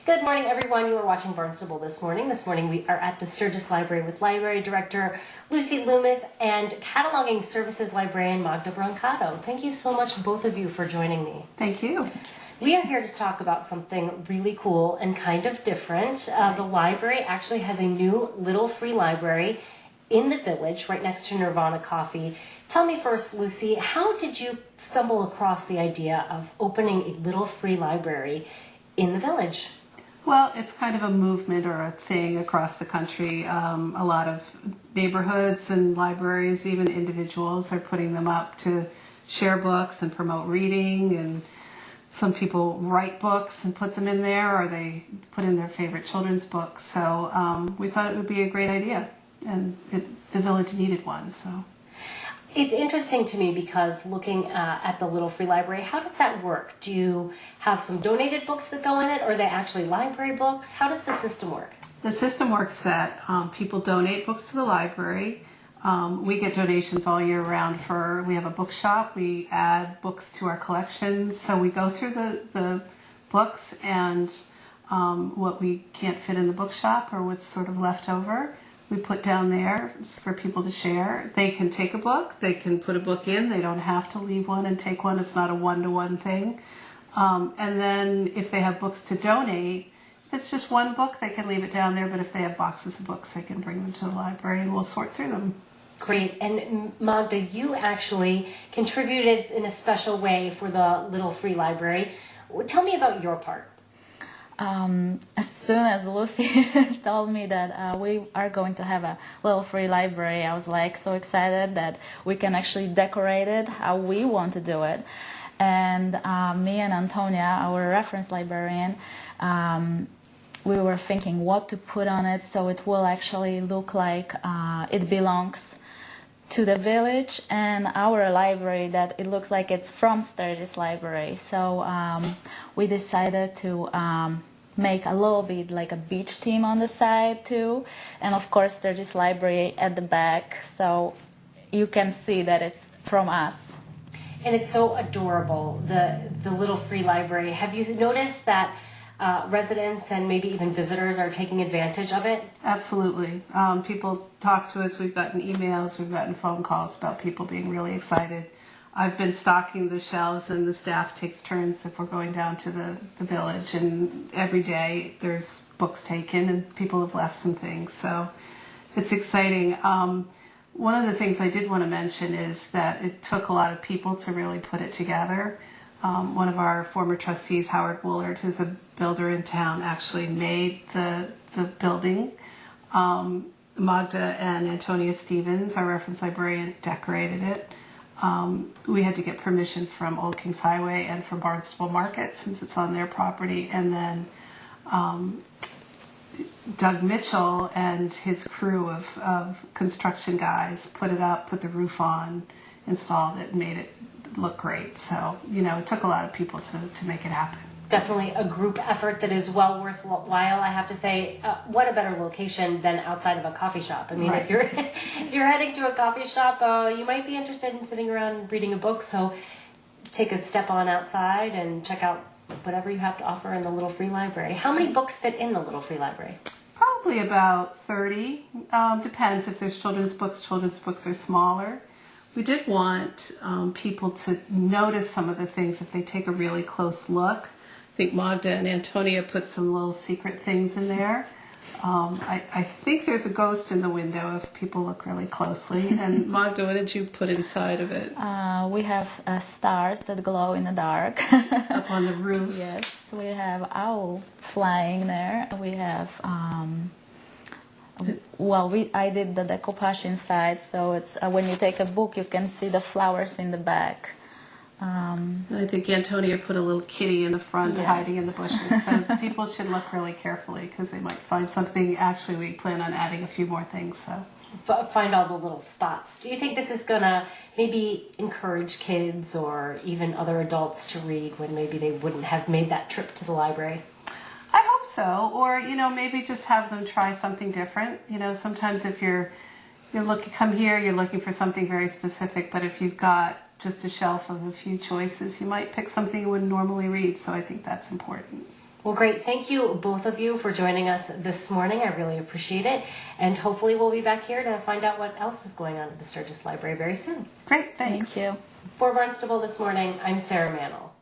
Good morning, everyone. You are watching Barnstable this morning. This morning we are at the Sturgis Library with Library Director Lucy Loomis and Cataloging Services Librarian Magda Brancato. Thank you so much, both of you, for joining me. Thank you. We are here to talk about something really cool and kind of different. The library actually has a new little free library in the village right next to Nirvana Coffee. Tell me first, Lucy, how did you stumble across the idea of opening a little free library in the village? Well, it's kind of a movement or a thing across the country. A lot of neighborhoods and libraries, even individuals, are putting them up to share books and promote reading. And some people write books and put them in there, or they put in their favorite children's books. So we thought it would be a great idea, and the village needed one. So it's interesting to me because looking at the little free library, how does that work? Do you have some donated books that go in it, or are they actually library books? How does the system work? The system works that people donate books to the library. We get donations all year round we have a bookshop. We add books to our collections. So we go through the books and what we can't fit in the bookshop or what's sort of left over, we put down there for people to share. They can take a book. They can put a book in. They don't have to leave one and take one. It's not a one-to-one thing. And then if they have books to donate, if it's just one book, they can leave it down there. But if they have boxes of books, they can bring them to the library and we'll sort through them. Great. And Magda, you actually contributed in a special way for the little free library. Tell me about your part. As soon as Lucy told me that we are going to have a little free library, I was like so excited that we can actually decorate it how we want to do it. And me and Antonia, our reference librarian, we were thinking what to put on it so it will actually look like it belongs to the village and our library, that it looks like it's from Sturgis Library. So we decided to make a little bit like a beach theme on the side too, and of course Sturgis Library at the back, so you can see that it's from us. And it's so adorable, the little free library. Have you noticed that residents and maybe even visitors are taking advantage of it? Absolutely. People talk to us. We've gotten emails, we've gotten phone calls about people being really excited. I've been stocking the shelves, and the staff takes turns if we're going down to the village, and every day there's books taken and people have left some things, so it's exciting. One of the things I did want to mention is that it took a lot of people to really put it together. One of our former trustees, Howard Woolard, who's a builder in town, actually made the building. Magda and Antonia Stevens, our reference librarian, decorated it. We had to get permission from Old Kings Highway and from Barnstable Market since it's on their property. And then Doug Mitchell and his crew of construction guys put it up, put the roof on, installed it, and made it look great. So, it took a lot of people to make it happen. Definitely a group effort that is well worthwhile. I have to say, what a better location than outside of a coffee shop. I mean, right. if you're heading to a coffee shop, you might be interested in sitting around and reading a book. So take a step on outside and check out whatever you have to offer in the little free library. How many books fit in the little free library? Probably about 30. Depends if there's children's books. Children's books are smaller. We did want people to notice some of the things if they take a really close look. I think Magda and Antonia put some little secret things in there. I think there's a ghost in the window if people look really closely. And Magda, what did you put inside of it? We have stars that glow in the dark. Up on the roof. Yes, we have owl flying there. We have, I did the decoupage inside, so it's when you take a book, you can see the flowers in the back. And I think Antonia put a little kitty in the front, yes, hiding in the bushes. So people should look really carefully because they might find something. Actually, we plan on adding a few more things. So find all the little spots. Do you think this is going to maybe encourage kids or even other adults to read when maybe they wouldn't have made that trip to the library? I hope so. Or, maybe just have them try something different. Sometimes if you're come here, you're looking for something very specific, but if you've got just a shelf of a few choices, you might pick something you wouldn't normally read, so I think that's important. Well, great. Thank you, both of you, for joining us this morning. I really appreciate it. And hopefully we'll be back here to find out what else is going on at the Sturgis Library very soon. Great, thanks. Thank you. For Barnstable This Morning, I'm Sara Mannal.